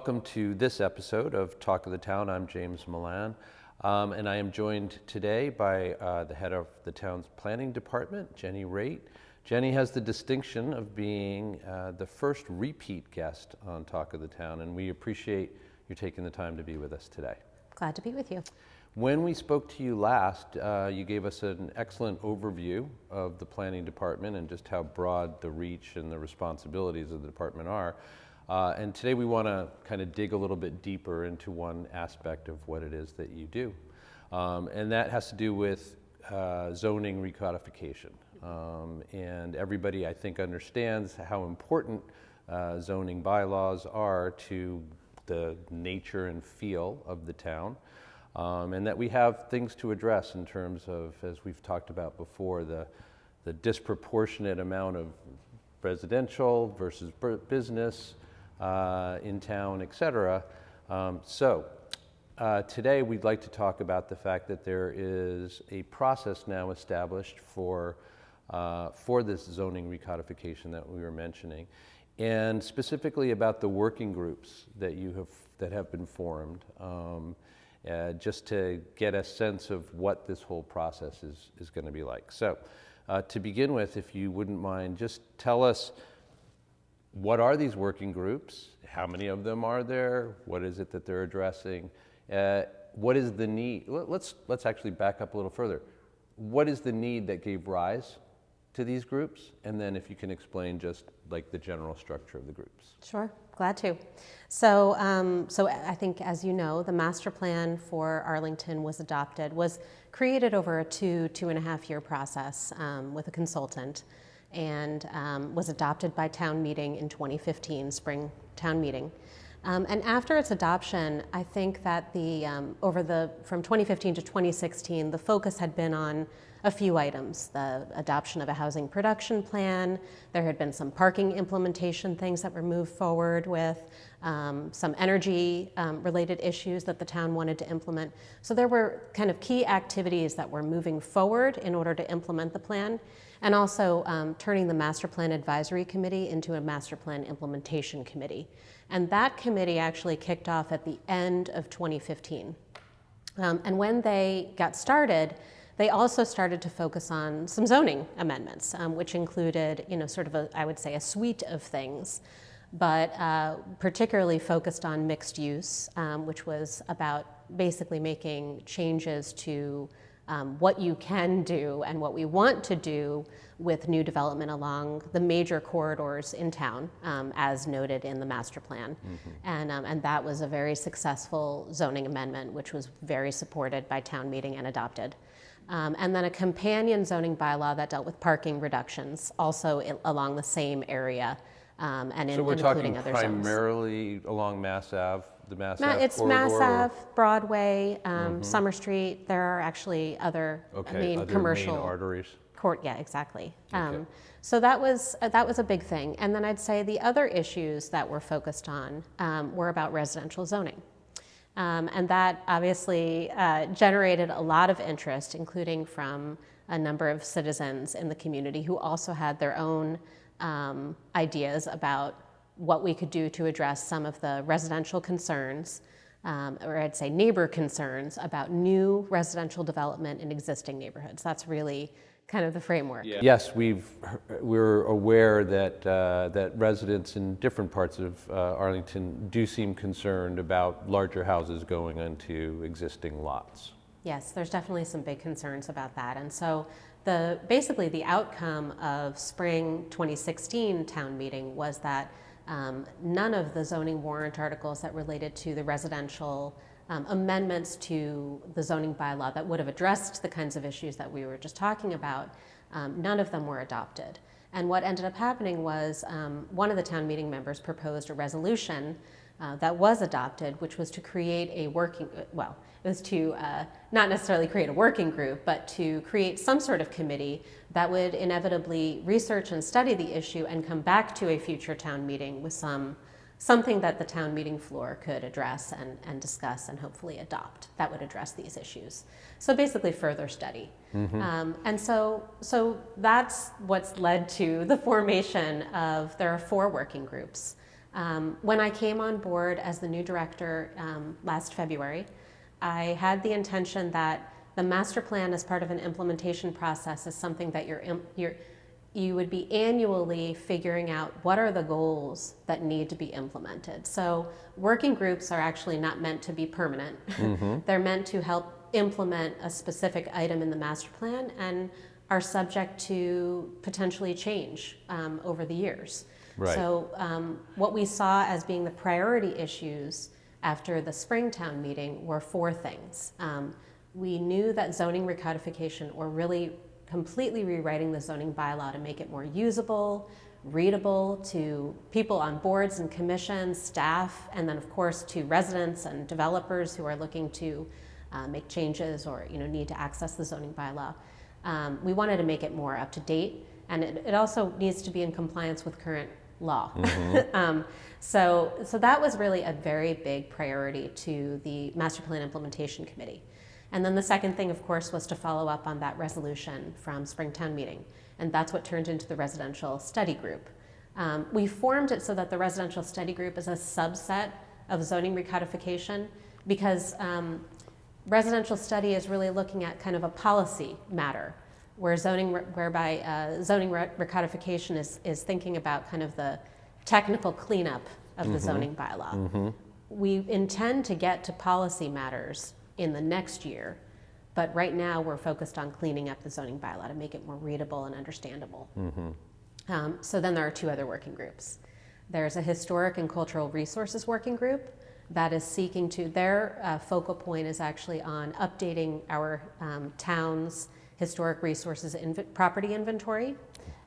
Welcome to this episode of Talk of the Town. I'm James Milan, and I am joined today by the head of the town's planning department, Jenny Raitt. Jenny has the distinction of being the first repeat guest on Talk of the Town, and we appreciate you taking the time to be with us today. Glad to be with you. When we spoke to you last, you gave us an excellent overview of the planning department and just how broad the reach and the responsibilities of the department are. And today we want to kind of dig a little bit deeper into one aspect of what it is that you do. And that has to do with zoning recodification. And everybody, I think, understands how important zoning bylaws are to the nature and feel of the town. And that we have things to address in terms of, as we've talked about before, the disproportionate amount of residential versus business in town, et cetera. So today we'd like to talk about the fact that there is a process now established for this zoning recodification that we were mentioning, and specifically about the working groups that have been formed, just to get a sense of what this whole process is going to be like. So to begin with, if you wouldn't mind, just tell us, what are these working groups? How many of them are there? What is it that they're addressing? What is the need? Let's actually back up a little further. What is the need that gave rise to these groups? And then if you can explain just like the general structure of the groups. Sure, glad to. So I think, as you know, the master plan for Arlington was created over a two and a half year process with a consultant, and was adopted by town meeting in 2015, spring town meeting. And after its adoption, I think that from 2015 to 2016, the focus had been on a few items: the adoption of a housing production plan. There had been some parking implementation things that were moved forward with, some energy related issues that the town wanted to implement. So there were kind of key activities that were moving forward in order to implement the plan, and also turning the Master Plan Advisory Committee into a Master Plan Implementation Committee. And that committee actually kicked off at the end of 2015. And when they got started, they also started to focus on some zoning amendments, which included, sort of I would say a suite of things, but particularly focused on mixed use, which was about basically making changes to what you can do and what we want to do with new development along the major corridors in town, as noted in the master plan. Mm-hmm. And that was a very successful zoning amendment, which was very supported by town meeting and adopted. And then a companion zoning bylaw that dealt with parking reductions, also along the same area, and so we're including talking other primarily zones. Along Mass Ave, the Mass Ave it's corridor? Mass Ave, Broadway, Summer Street. There are actually other main commercial main arteries. Yeah, exactly. Okay. So that was a big thing. And then I'd say the other issues that we're focused on were about residential zoning. And that obviously generated a lot of interest, including from a number of citizens in the community who also had their own ideas about what we could do to address some of the residential concerns, or I'd say neighbor concerns about new residential development in existing neighborhoods. That's really kind of the framework. Yeah. Yes, we're aware that residents in different parts of Arlington do seem concerned about larger houses going into existing lots. Yes, there's definitely some big concerns about that. And so basically the outcome of spring 2016 town meeting was that none of the zoning warrant articles that related to the residential amendments to the zoning bylaw that would have addressed the kinds of issues that we were just talking about, none of them were adopted. And what ended up happening was one of the town meeting members proposed a resolution that was adopted, which was to create not necessarily create a working group, but to create some sort of committee that would inevitably research and study the issue and come back to a future town meeting with something that the town meeting floor could address and discuss and hopefully adopt that would address these issues. So basically further study. Mm-hmm. And so that's what's led to the formation of, there are 4 working groups When I came on board as the new director last February, I had the intention that the master plan as part of an implementation process is something that you would be annually figuring out what are the goals that need to be implemented. So working groups are actually not meant to be permanent. They're meant to help implement a specific item in the master plan and are subject to potentially change over the years. Right. So what we saw as being the priority issues after the Springtown meeting were four things. We knew that zoning recodification, or really completely rewriting the zoning bylaw to make it more usable, readable to people on boards and commissions, staff, and then of course to residents and developers who are looking to make changes or need to access the zoning bylaw. We wanted to make it more up to date, and it also needs to be in compliance with current law. So that was really a very big priority to the Master Plan Implementation Committee. And then the second thing, of course, was to follow up on that resolution from Springtown meeting. And that's what turned into the Residential Study Group. We formed it so that the Residential Study Group is a subset of zoning recodification, because residential study is really looking at kind of a policy matter, where zoning recodification is thinking about kind of the technical cleanup of the zoning bylaw. We intend to get to policy matters in the next year, but right now we're focused on cleaning up the zoning bylaw to make it more readable and understandable. So then there are two other working groups. There's a Historic and Cultural Resources Working Group that is seeking to, their focal point is actually on updating our town's historic resources property inventory.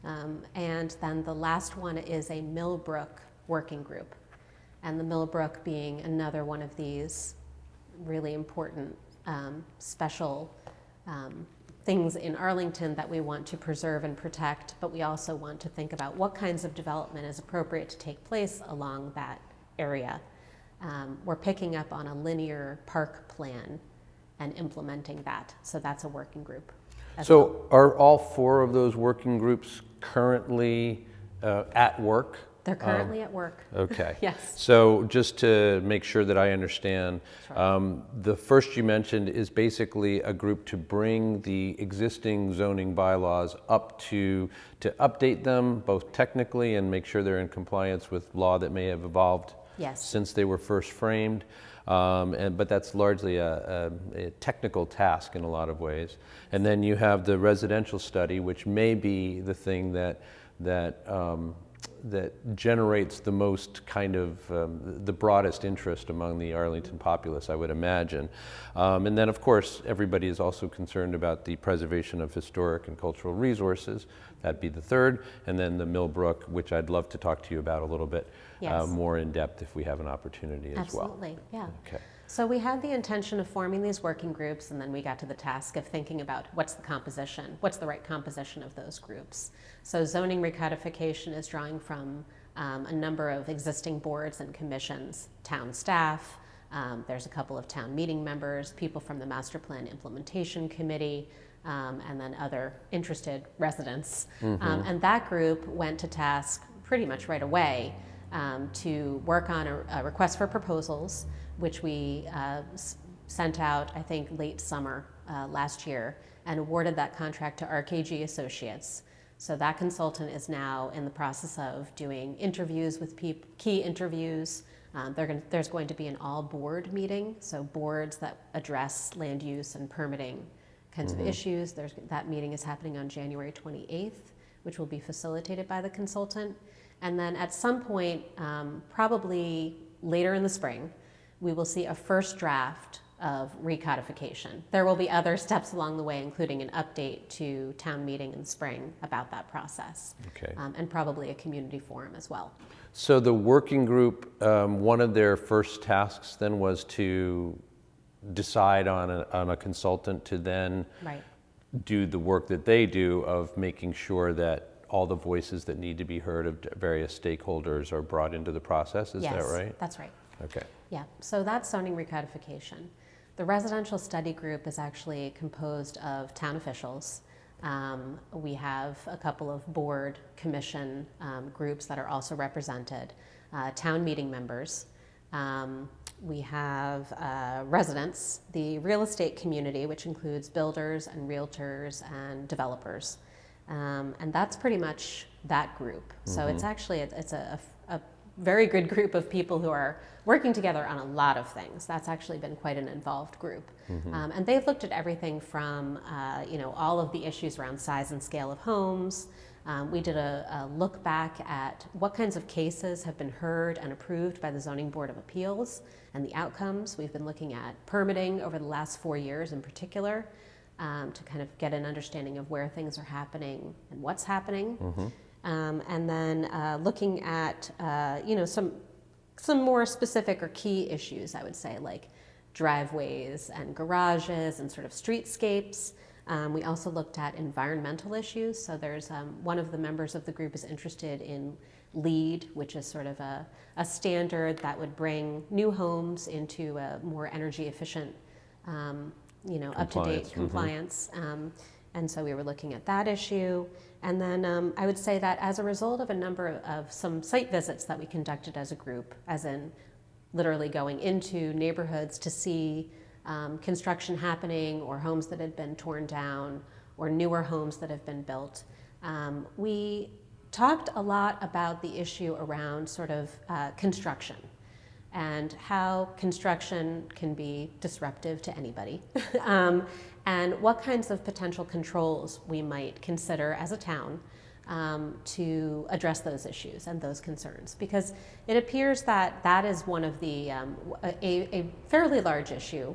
And then the last one is a Millbrook Working Group. And the Millbrook being another one of these really important special things in Arlington that we want to preserve and protect, but we also want to think about what kinds of development is appropriate to take place along that area. We're picking up on a linear park plan and implementing that, so that's a working group. So are all four of those working groups currently at work? They're currently at work. Okay. Yes. So just to make sure that I understand, Sure. the first you mentioned is basically a group to bring the existing zoning bylaws up to update them both technically and make sure they're in compliance with law that may have evolved Yes. since they were first framed. But that's largely a technical task in a lot of ways. And then you have the residential study, which may be the thing that generates the most kind of the broadest interest among the Arlington populace, I would imagine. And then, of course, everybody is also concerned about the preservation of historic and cultural resources. That'd be the third. And then the Millbrook, which I'd love to talk to you about a little bit Yes. more in depth if we have an opportunity as well. Absolutely, yeah. Okay. So we had the intention of forming these working groups, and then we got to the task of thinking about what's the composition, what's the right composition of those groups. So zoning recodification is drawing from a number of existing boards and commissions, town staff, there's a couple of town meeting members, people from the Master Plan Implementation Committee, and then other interested residents. And that group went to task pretty much right away to work on a request for proposals, which we sent out, I think, late summer last year, and awarded that contract to RKG Associates. So that consultant is now in the process of doing interviews with key interviews. There's going to be an all-board meeting, so boards that address land use and permitting kinds of issues. That meeting is happening on January 28th, which will be facilitated by the consultant. And then at some point, probably later in the spring, we will see a first draft of recodification. There will be other steps along the way, including an update to town meeting in the spring about that process. Okay. And probably a community forum as well. So the working group, one of their first tasks then was to decide on a consultant to then Right. do the work that they do of making sure that all the voices that need to be heard of various stakeholders are brought into the process. Is that right? Yes, that's right. Okay. Yeah, so that's zoning recodification. The residential study group is actually composed of town officials. We have a couple of board commission groups that are also represented. town meeting members. We have residents, the real estate community, which includes builders and realtors and developers. And that's pretty much that group. So it's actually, it's a very good group of people who are working together on a lot of things. That's actually been quite an involved group. And they've looked at everything from, all of the issues around size and scale of homes. We did a look back at what kinds of cases have been heard and approved by the Zoning Board of Appeals and the outcomes. We've been looking at permitting over the last 4 years in particular, to kind of get an understanding of where things are happening and what's happening. And then looking at, some more specific or key issues, I would say, like driveways and garages and sort of streetscapes. We also looked at environmental issues. So there's one of the members of the group is interested in LEED, which is sort of a standard that would bring new homes into a more energy efficient, up-to-date compliance. And so we were looking at that issue. And then I would say that as a result of a number of some site visits that we conducted as a group, as in literally going into neighborhoods to see construction happening or homes that had been torn down or newer homes that have been built, we talked a lot about the issue around sort of construction and how construction can be disruptive to anybody, and what kinds of potential controls we might consider as a town to address those issues and those concerns. Because it appears that that is one of the, a fairly large issue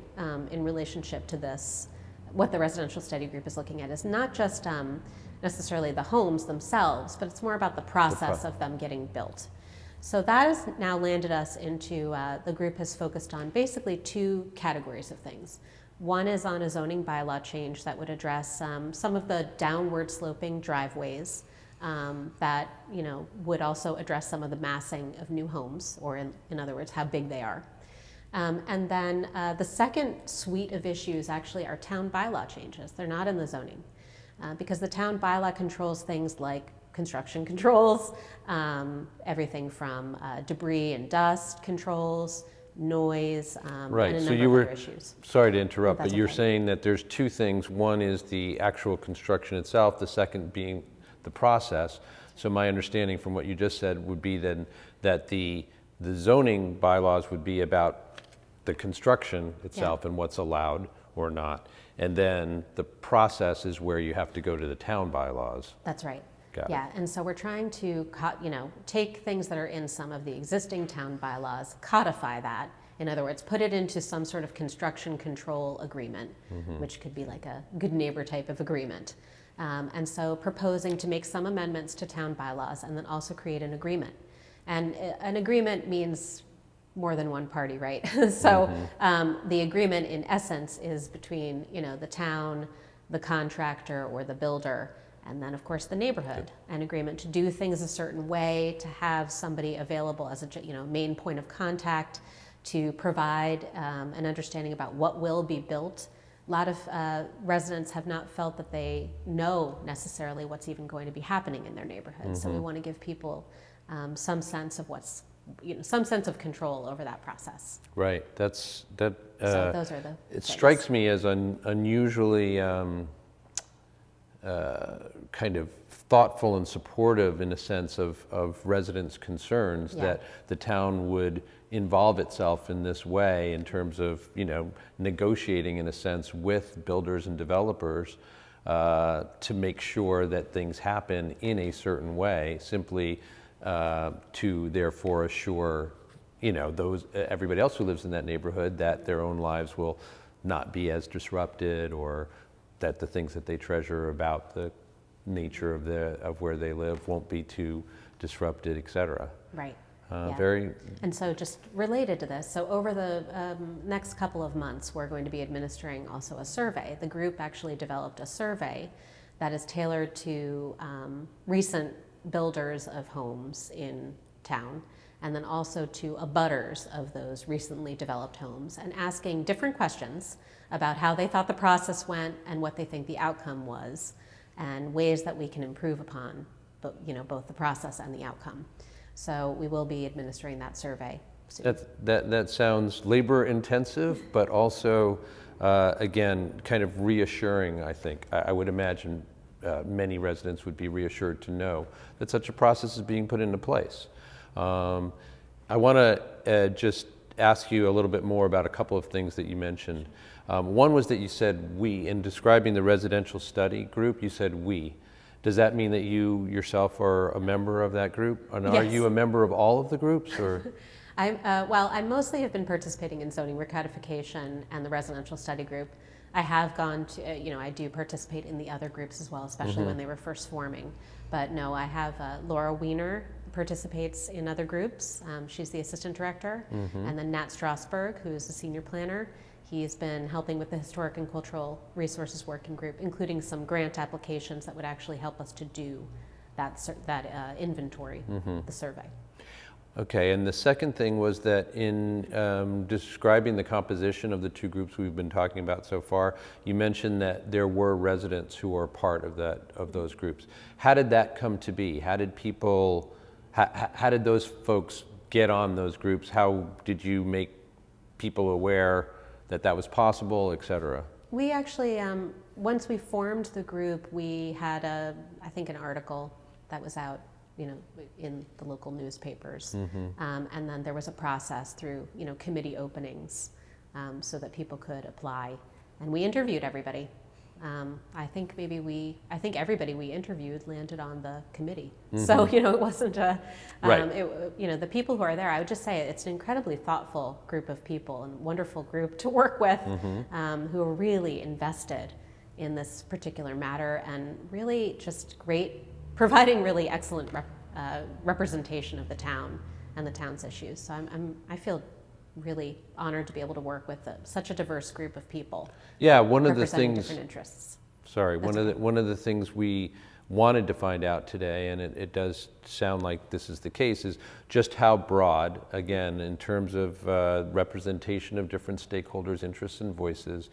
in relationship to this. What the residential study group is looking at is not just necessarily the homes themselves, but it's more about the process of them getting built. So that has now landed us into, the group has focused on basically 2 categories of things. One is on a zoning bylaw change that would address some of the downward sloping driveways that would also address some of the massing of new homes, or in other words, how big they are. And then the second suite of issues actually are town bylaw changes. They're not in the zoning because the town bylaw controls things like construction controls, everything from debris and dust controls, noise, right. and a So number you of were, other issues. sorry to interrupt, That's but you're okay. saying that there's 2 things. One is the actual construction itself, the second being the process. So my understanding from what you just said would be then that the zoning bylaws would be about the construction itself and what's allowed or not. And then the process is where you have to go to the town bylaws. That's right. Got it. Yeah, and so we're trying to, take things that are in some of the existing town bylaws, codify that. In other words, put it into some sort of construction control agreement, which could be like a good neighbor type of agreement. And so proposing to make some amendments to town bylaws and then also create an agreement. And an agreement means more than one party, right? So the agreement in essence is between, the town, the contractor or the builder, and then of course the neighborhood. An agreement to do things a certain way, to have somebody available as a main point of contact, to provide an understanding about what will be built. A lot of residents have not felt that they know necessarily what's even going to be happening in their neighborhood. So we want to give people some sense of some sense of control over that process. Right. So those are the it things. strikes me as unusually kind of thoughtful and supportive in a sense of residents' concerns that the town would involve itself in this way in terms of negotiating in a sense with builders and developers to make sure that things happen in a certain way, simply to therefore assure everybody else who lives in that neighborhood that their own lives will not be as disrupted, or that the things that they treasure about the nature of where they live won't be too disrupted, et cetera. Right. And so just related to this, so over the next couple of months, we're going to be administering also a survey. The group actually developed a survey that is tailored to recent builders of homes in town, and then also to abutters of those recently developed homes, and asking different questions about how they thought the process went and what they think the outcome was, and ways that we can improve upon both the process and the outcome. So we will be administering that survey soon. That sounds labor intensive, but also, again, kind of reassuring, I think. I would imagine many residents would be reassured to know that such a process is being put into place. I want to just ask you a little bit more about a couple of things that you mentioned. One was that you said we. In describing the residential study group, you said we. Does that mean that you yourself are a member of that group? And Yes. are you a member of all of the groups, or? I mostly have been participating in zoning recodification and the residential study group. I have gone to, I do participate in the other groups as well, especially when they were first forming. But no, I have Laura Wiener participates in other groups. She's the assistant director. And then Nat Strasberg, who's the senior planner. He's been helping with the Historic and Cultural Resources Working Group, including some grant applications that would actually help us to do that inventory, the survey. Okay, and the second thing was that in describing the composition of the two groups we've been talking about so far, you mentioned that there were residents who are part of those groups. How did that come to be? How did people, how did those folks get on those groups? How did you make people aware that that was possible, et cetera? We actually, once we formed the group, we had I think an article that was out, in the local newspapers. And then there was a process through, committee openings so that people could apply. And we interviewed everybody. I think everybody we interviewed landed on the committee. So, it wasn't right. The people who are there, I would just say it's an incredibly thoughtful group of people and wonderful group to work with who are really invested in this particular matter and really just great, providing really excellent representation of the town and the town's issues. So I feel really honored to be able to work with such a diverse group of people. Yeah, one of the representing things. Different interests. Sorry, one of the things we wanted to find out today, and it does sound like this is the case, is just how broad, again, in terms of representation of different stakeholders' interests and voices,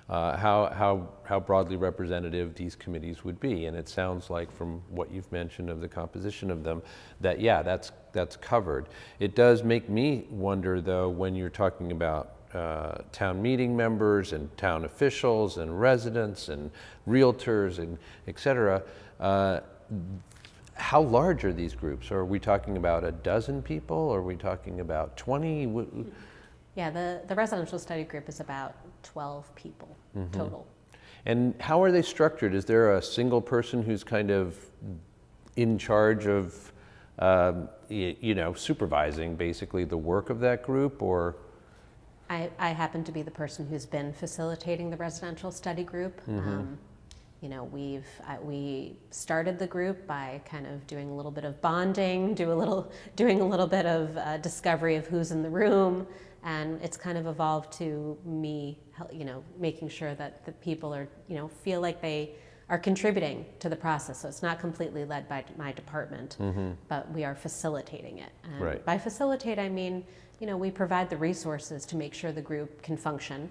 how broadly representative these committees would be. And it sounds like from what you've mentioned of the composition of them that, yeah, that's covered. It does make me wonder, though, when you're talking about town meeting members and town officials and residents and realtors and et cetera, how large are these groups? Are we talking about a dozen people? Are we talking about 20? Yeah, the residential study group is about 12 people total. And how are they structured? Is there a single person who's kind of in charge of, supervising basically the work of that group, or? I happen to be the person who's been facilitating the residential study group. We started the group by kind of doing a little bit of bonding, doing a little bit of discovery of who's in the room, and it's kind of evolved to me, making sure that the people are, feel like they are contributing to the process. So it's not completely led by my department, but we are facilitating it. And right. By facilitate, I mean, we provide the resources to make sure the group can function,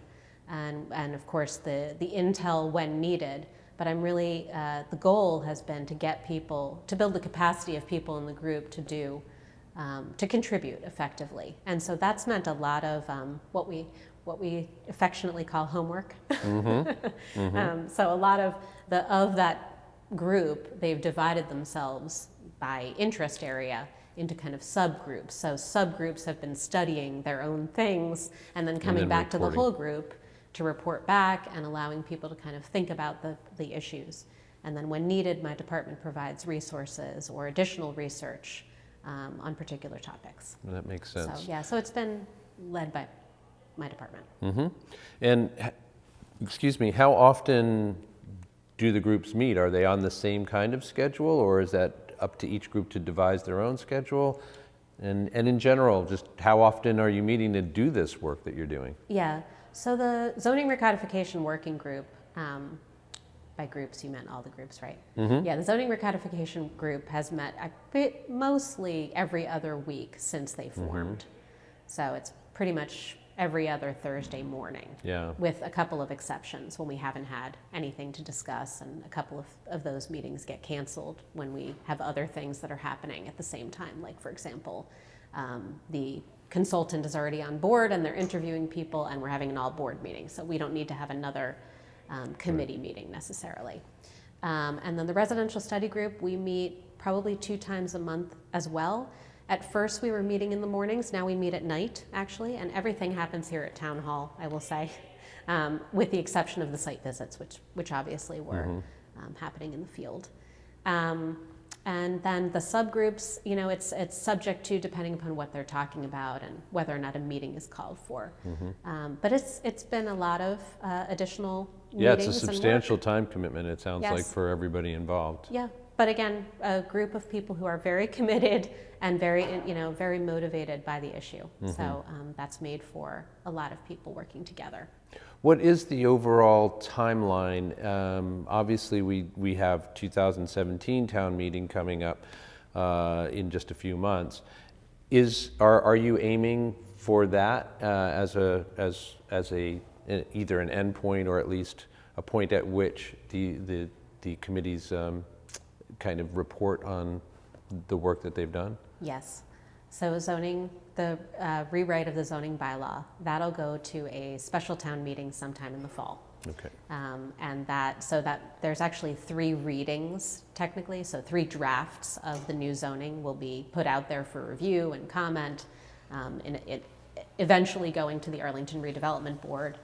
and of course the intel when needed. But I'm really, the goal has been to get people, to build the capacity of people in the group to contribute effectively. And so that's meant a lot of what we affectionately call homework. So a lot of that group, they've divided themselves by interest area into kind of subgroups. So subgroups have been studying their own things and then coming back to the whole group to report back and allowing people to kind of think about the issues. And then when needed, my department provides resources or additional research on particular topics. That makes sense. So it's been led by my department. And excuse me, how often do the groups meet? Are they on the same kind of schedule, or is that up to each group to devise their own schedule? And in general, just how often are you meeting to do this work that you're doing? Yeah, so the Zoning Recodification Working Group, by groups you meant all the groups, right? Yeah, the Zoning Recodification Group has met mostly every other week since they formed. So it's pretty much every other Thursday morning. Yeah. With a couple of exceptions when we haven't had anything to discuss, and a couple of those meetings get canceled when we have other things that are happening at the same time. Like, for example, the consultant is already on board and they're interviewing people, and we're having an all board meeting, so we don't need to have another committee meeting necessarily. And then the residential study group, we meet probably 2 times a month as well. At first we were meeting in the mornings, now we meet at night actually, and everything happens here at Town Hall, I will say, with the exception of the site visits, which obviously were happening in the field. And then the subgroups, you know, it's subject to, depending upon what they're talking about and whether or not a meeting is called for. But it's been a lot of additional meetings. Yeah, it's a substantial time commitment, it sounds Yes. like, for everybody involved. Yeah, but again, a group of people who are very committed and very, you know, very motivated by the issue. So that's made for a lot of people working together. What is the overall timeline? Obviously, we have 2017 town meeting coming up in just a few months. Are you aiming for that as either an endpoint or at least a point at which the committees kind of report on the work that they've done? Yes. So zoning, the rewrite of the zoning bylaw, that'll go to a special town meeting sometime in the fall. Okay. And so that there's actually 3 readings technically, so 3 drafts of the new zoning will be put out there for review and comment, and it eventually going to the Arlington Redevelopment Board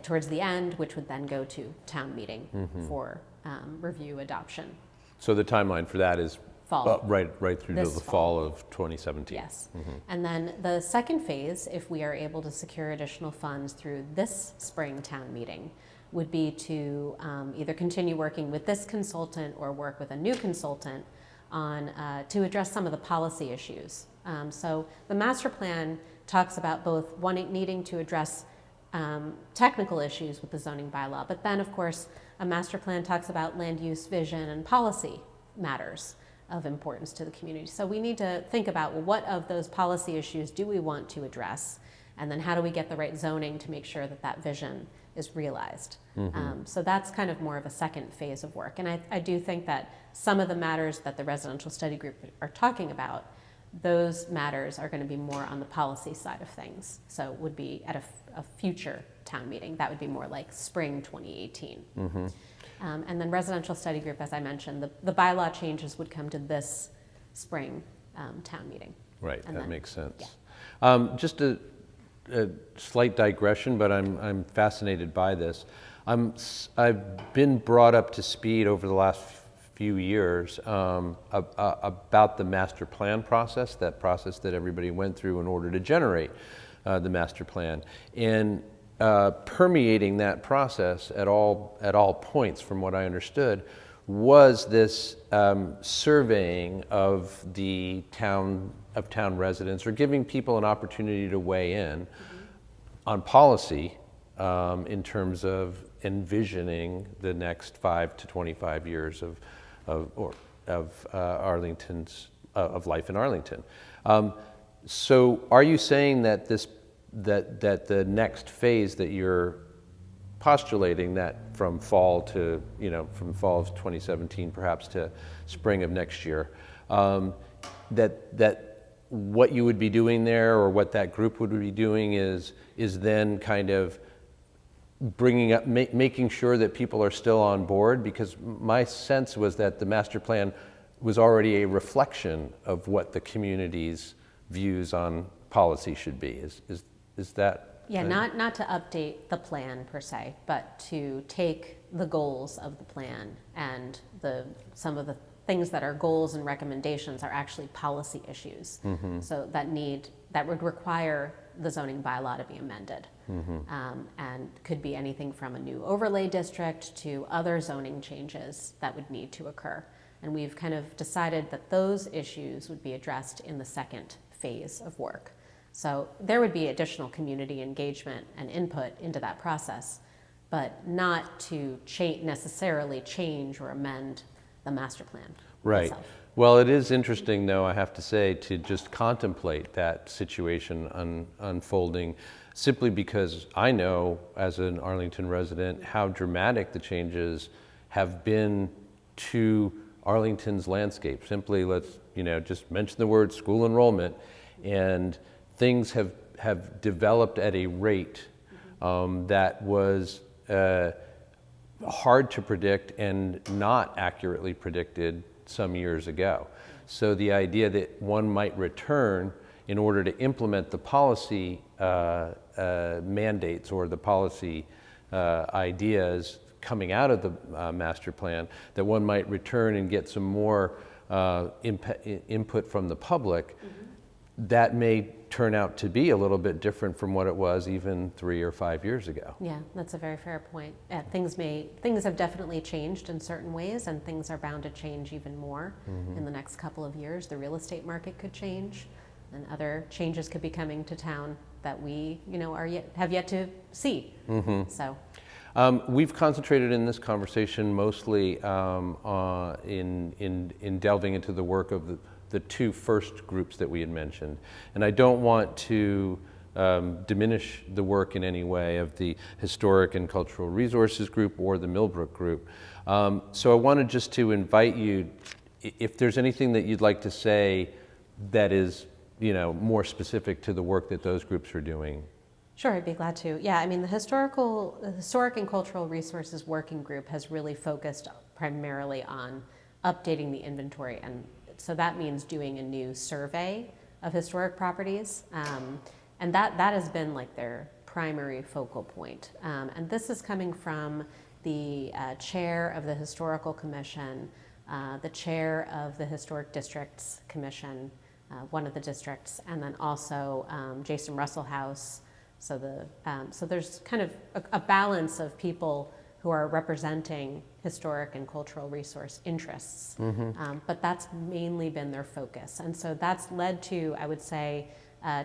towards the end, which would then go to town meeting for review adoption. So the timeline for that is Fall. right through to This the fall of 2017. Yes. And then the second phase, if we are able to secure additional funds through this spring town meeting, would be to either continue working with this consultant or work with a new consultant on to address some of the policy issues. So the master plan talks about both needing to address technical issues with the zoning bylaw, but then of course a master plan talks about land use, vision, and policy matters of importance to the community. So we need to think about, well, what of those policy issues do we want to address? And then how do we get the right zoning to make sure that that vision is realized? So that's kind of more of a second phase of work. And I do think that some of the matters that the residential study group are talking about, those matters are going to be more on the policy side of things. So it would be at a future town meeting. That would be more like spring 2018. And then residential study group, as I mentioned, the bylaw changes would come to this spring town meeting. Right, And that then- makes sense. yeah. Just a slight digression, but I'm fascinated by this. I've been brought up to speed over the last few years about the master plan process, that process that everybody went through in order to generate the master plan. And permeating that process at all points, from what I understood, was this surveying of the town residents, or giving people an opportunity to weigh in on policy in terms of envisioning the next 5 to 25 years of Arlington's of life in Arlington. So, are you saying that that the next phase that you're postulating, that from fall of 2017 perhaps to spring of next year, that what you would be doing there, or what that group would be doing, is then kind of bringing up, making sure that people are still on board? Because my sense was that the master plan was already a reflection of what the community's views on policy should be. Is that? Yeah, not to update the plan per se, but to take the goals of the plan and some of the things that are goals and recommendations are actually policy issues. So that would require the zoning bylaw to be amended. And could be anything from a new overlay district to other zoning changes that would need to occur. And we've kind of decided that those issues would be addressed in the second phase of work. So there would be additional community engagement and input into that process, but not to necessarily change or amend the master plan Right. itself. Well, it is interesting, though, I have to say, to just contemplate that situation unfolding, simply because I know, as an Arlington resident, how dramatic the changes have been to Arlington's landscape. Simply, let's just mention the word school enrollment, and things have developed at a rate that was hard to predict and not accurately predicted some years ago. So the idea that one might return in order to implement the policy mandates or the policy ideas coming out of the master plan, that one might return and get some more input from the public, that may turn out to be a little bit different from what it was even 3 or 5 years ago. Yeah, that's a very fair point. Things have definitely changed in certain ways, and things are bound to change even more in the next couple of years. The real estate market could change, and other changes could be coming to town that we, have yet to see. So. We've concentrated in this conversation mostly in delving into the work of the two first groups that we had mentioned. And I don't want to diminish the work in any way of the Historic and Cultural Resources Group or the Millbrook Group. So I wanted just to invite you, if there's anything that you'd like to say that is more specific to the work that those groups are doing. Sure, I'd be glad to. Yeah, I mean, the Historic and Cultural Resources Working Group has really focused primarily on updating the inventory, and so that means doing a new survey of historic properties, and that has been like their primary focal point. And this is coming from the chair of the Historical Commission, the chair of the Historic Districts Commission, one of the districts, and then also Jason Russell House. So there's kind of a balance of people who are representing historic and cultural resource interests, but that's mainly been their focus. And so that's led to, I would say,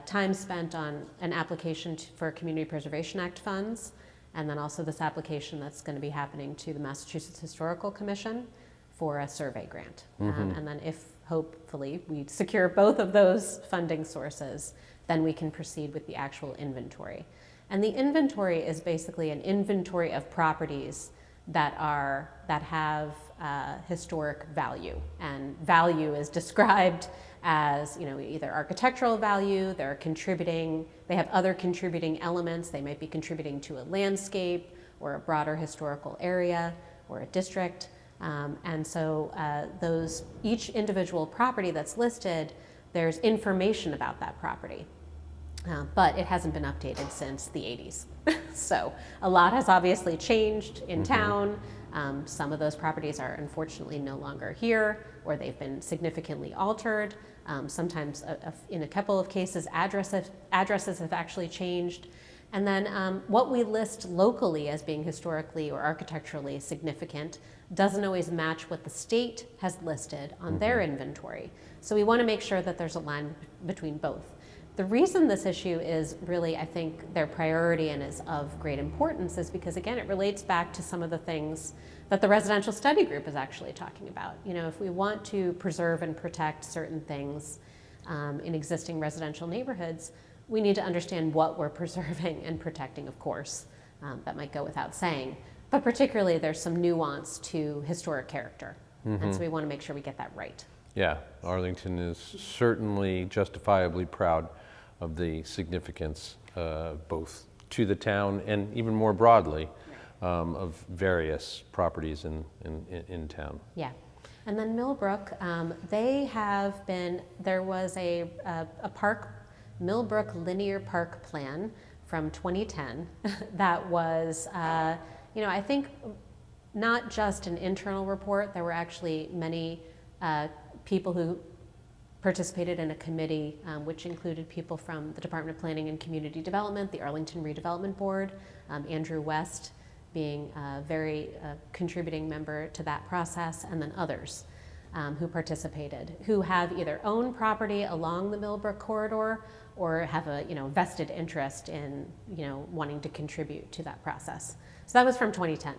time spent on an application for Community Preservation Act funds, and then also this application that's going to be happening to the Massachusetts Historical Commission for a survey grant. And then if hopefully we secure both of those funding sources, then we can proceed with the actual inventory. And the inventory is basically an inventory of properties that have historic value. And value is described as either architectural value, they have other contributing elements, they might be contributing to a landscape or a broader historical area or a district. And so each individual property that's listed, there's information about that property. But it hasn't been updated since the 80s. So a lot has obviously changed in town. Some of those properties are unfortunately no longer here, or they've been significantly altered. Sometimes in a couple of cases, addresses have actually changed. And then what we list locally as being historically or architecturally significant doesn't always match what the state has listed on their inventory. So we want to make sure that there's a line between both. The reason this issue is really, I think, their priority and is of great importance is because, again, it relates back to some of the things that the residential study group is actually talking about. If we want to preserve and protect certain things in existing residential neighborhoods, we need to understand what we're preserving and protecting, of course. That might go without saying. But particularly, there's some nuance to historic character. And so we want to make sure we get that right. Yeah, Arlington is certainly justifiably proud of the significance, both to the town and even more broadly, of various properties in town. Yeah. And then Millbrook, there was a park, Millbrook Linear Park Plan from 2010 that was, I think not just an internal report, there were actually many people who participated in a committee, which included people from the Department of Planning and Community Development, the Arlington Redevelopment Board, Andrew West being a very contributing member to that process, and then others who participated, who have either owned property along the Millbrook corridor or have a vested interest in wanting to contribute to that process. So that was from 2010.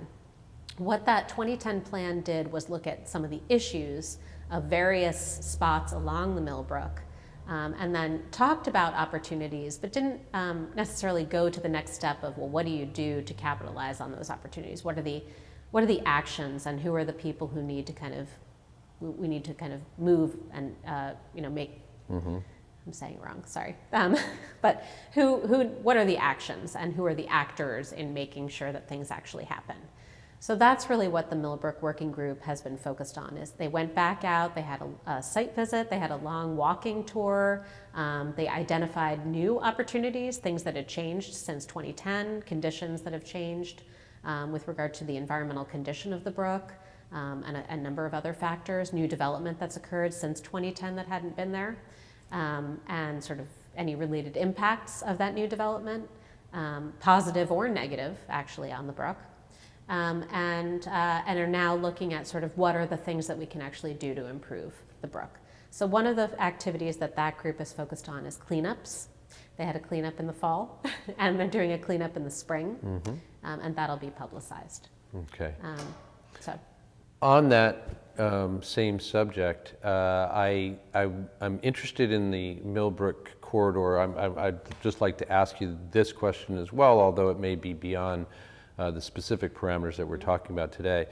What that 2010 plan did was look at some of the issues of various spots along the Millbrook, and then talked about opportunities, but didn't necessarily go to the next step of, well, what do you do to capitalize on those opportunities? What are the actions, and who are the people who need to we need to kind of move and make. Mm-hmm. I'm saying it wrong, sorry. But what are the actions, and who are the actors in making sure that things actually happen? So that's really what the Millbrook Working Group has been focused on. Is they went back out, they had a site visit, they had a long walking tour, they identified new opportunities, things that had changed since 2010, conditions that have changed with regard to the environmental condition of the brook, and a number of other factors, new development that's occurred since 2010 that hadn't been there, and sort of any related impacts of that new development, positive or negative, actually, on the brook. And are now looking at sort of what are the things that we can actually do to improve the brook. So one of the activities that group is focused on is cleanups. They had a cleanup in the fall, and they're doing a cleanup in the spring, and that'll be publicized. Okay. So. On that same subject, I'm interested in the Millbrook corridor. I'd just like to ask you this question as well, although it may be beyond the specific parameters that we're talking about today.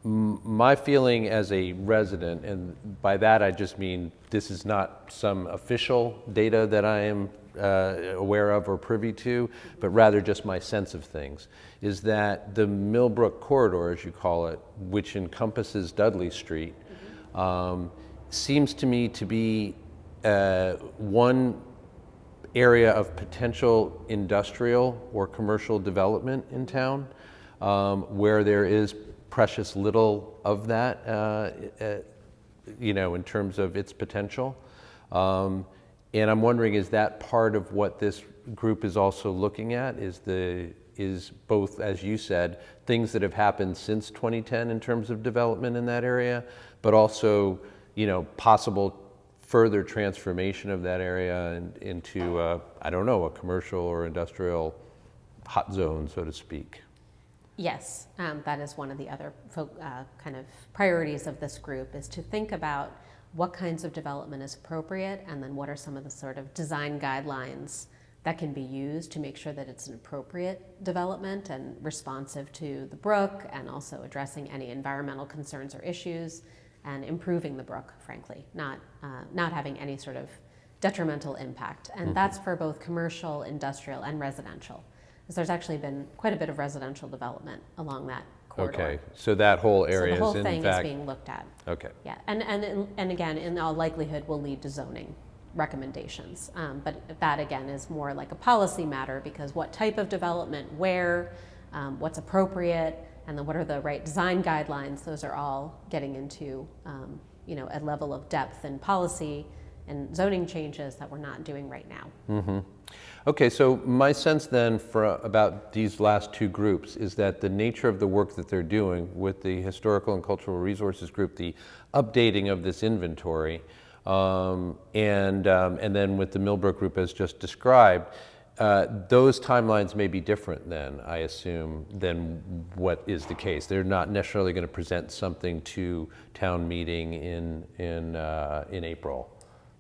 My feeling as a resident, and by that I just mean this is not some official data that I am aware of or privy to, but rather just my sense of things, is that the Millbrook corridor, as you call it, which encompasses Dudley Street, seems to me to be one area of potential industrial or commercial development in town, where there is precious little of that, in terms of its potential. And I'm wondering, is that part of what this group is also looking at? Is both, as you said, things that have happened since 2010 in terms of development in that area, but also, possible further transformation of that area into, a commercial or industrial hot zone, so to speak? Yes, that is one of the other kind of priorities of this group, is to think about what kinds of development is appropriate, and then what are some of the sort of design guidelines that can be used to make sure that it's an appropriate development and responsive to the brook, and also addressing any environmental concerns or issues, and improving the brook, frankly, not having any sort of detrimental impact. And that's for both commercial, industrial, and residential. Because there's actually been quite a bit of residential development along that corridor. Okay, so that whole area so the whole is in thing fact is being looked at. Okay. Yeah, and again, in all likelihood, will lead to zoning recommendations. But that again is more like a policy matter, because what type of development, where, what's appropriate, and then what are the right design guidelines, those are all getting into a level of depth in policy and zoning changes that we're not doing right now. Mm-hmm. Okay, so my sense then about these last two groups is that the nature of the work that they're doing with the Historical and Cultural Resources Group, the updating of this inventory, and then with the Millbrook Group as just described, those timelines may be different then, I assume, than what is the case. They're not necessarily going to present something to town meeting in April.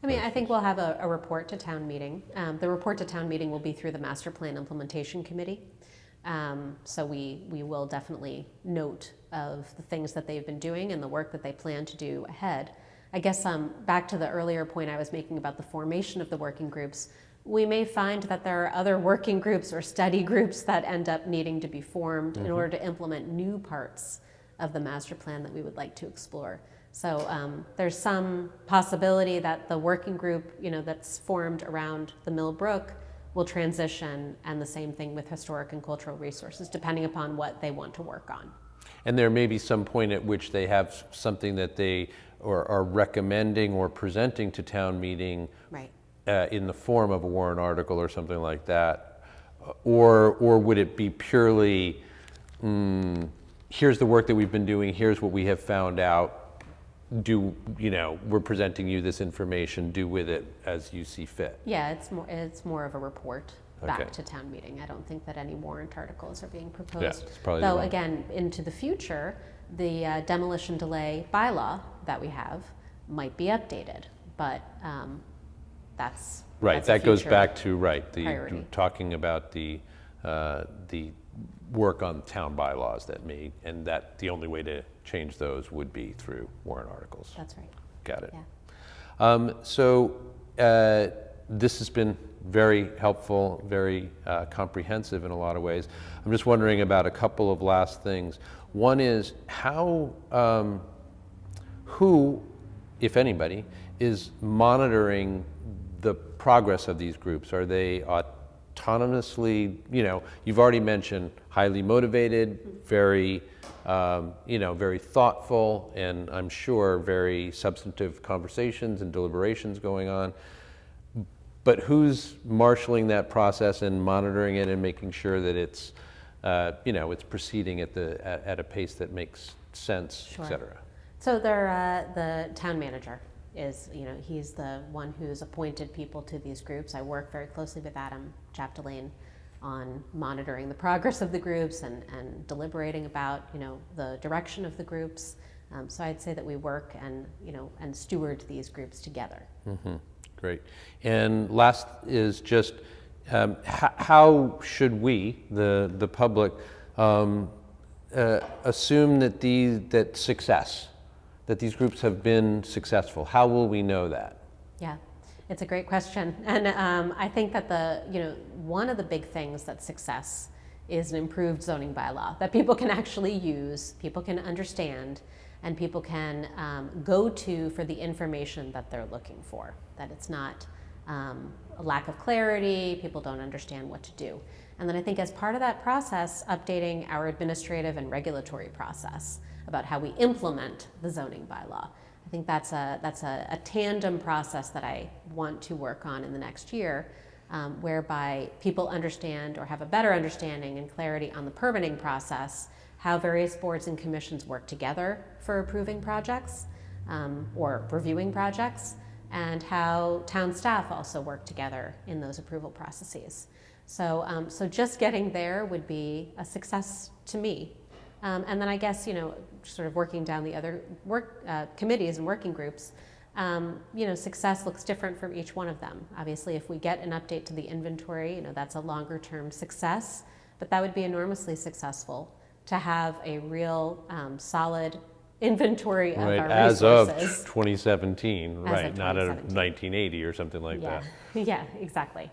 I think we'll have a report to town meeting. The report to town meeting will be through the Master Plan Implementation Committee. So we will definitely note of the things that they've been doing and the work that they plan to do ahead. I guess back to the earlier point I was making about the formation of the working groups, we may find that there are other working groups or study groups that end up needing to be formed in order to implement new parts of the master plan that we would like to explore. So there's some possibility that the working group, that's formed around the Millbrook will transition, and the same thing with historic and cultural resources, depending upon what they want to work on. And there may be some point at which they have something that they are recommending or presenting to town meeting, right, in the form of a warrant article or something like that, or would it be purely, here's the work that we've been doing, here's what we have found out, we're presenting you this information, do with it as you see fit? Yeah, it's more of a report. back Okay. to town meeting. I don't think that any warrant articles are being Yeah, proposed. it's probably the Though wrong- again, into the future, the demolition delay bylaw that we have might be updated, but that's Right, that's a that goes future back to, priority. talking about the work on town bylaws that may, and that the only way to change those would be through warrant articles. That's right. Got it. Yeah. This has been very helpful, very comprehensive in a lot of ways. I'm just wondering about a couple of last things. One is who, if anybody, is monitoring the progress of these groups? Are they autonomously, you've already mentioned highly motivated, very, very thoughtful, and I'm sure very substantive conversations and deliberations going on. But who's marshaling that process and monitoring it and making sure that it's, it's proceeding at a pace that makes sense, Sure. et cetera? So the town manager is, he's the one who's appointed people to these groups. I work very closely with Adam Chapdelaine on monitoring the progress of the groups and deliberating about, the direction of the groups. So I'd say that we work and steward these groups together. Mm-hmm. Great. And last is just how should we, the public, assume that these groups have been successful? How will we know that? Yeah, it's a great question. And I think that one of the big things that's success is an improved zoning bylaw that people can actually use, people can understand, and people can go to for the information that they're looking for, that it's not a lack of clarity, people don't understand what to do. And then I think as part of that process, updating our administrative and regulatory process about how we implement the zoning bylaw. I think that's a tandem process that I want to work on in the next year, whereby people understand or have a better understanding and clarity on the permitting process, how various boards and commissions work together for approving projects or reviewing projects, and how town staff also work together in those approval processes. So just getting there would be a success to me. And then I guess, sort of working down the other committees and working groups, success looks different from each one of them. Obviously, if we get an update to the inventory, that's a longer term success, but that would be enormously successful to have a real solid inventory of our as resources. of 2017, As right? of Not of 2017. 1980 or something like Yeah, that. yeah, exactly.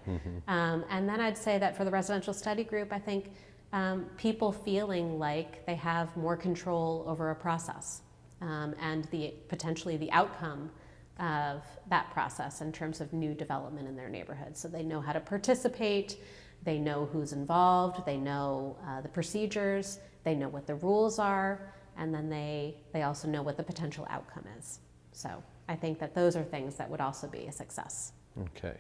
And then I'd say that for the residential study group, I think people feeling like they have more control over a process and potentially the outcome of that process in terms of new development in their neighborhood. So they know how to participate, they know who's involved, they know the procedures, they know what the rules are, and then they also know what the potential outcome is. So I think that those are things that would also be a success. Okay.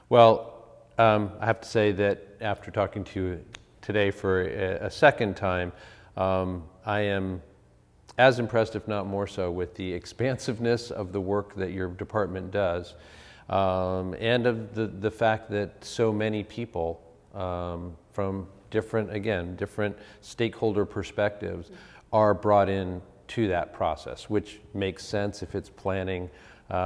Well, I have to say that after talking to you today for a second time, I am as impressed, if not more so, with the expansiveness of the work that your department does, and of the fact that so many people from different stakeholder perspectives are brought in to that process, which makes sense if it's planning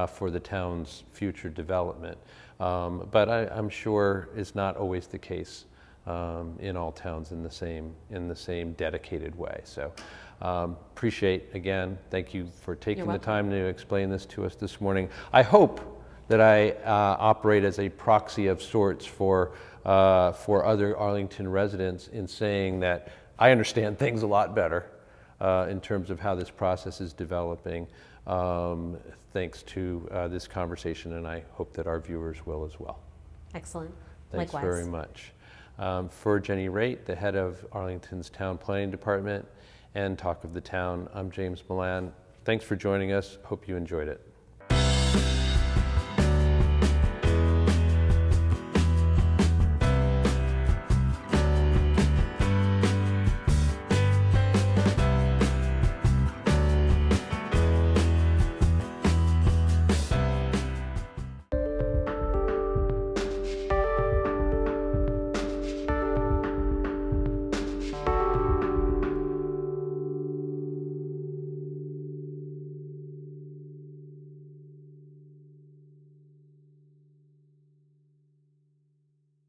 for the town's future development. But I'm sure is not always the case in all towns in the same dedicated way. So appreciate, again, thank you for taking the time to explain this to us this morning. I hope that I operate as a proxy of sorts for other Arlington residents in saying that I understand things a lot better in terms of how this process is developing, thanks to this conversation, and I hope that our viewers will as well. Excellent. Thanks Likewise. very much. For Jenny Raitt, the head of Arlington's Town Planning Department and Talk of the Town, I'm James Milan. Thanks for joining us. Hope you enjoyed it.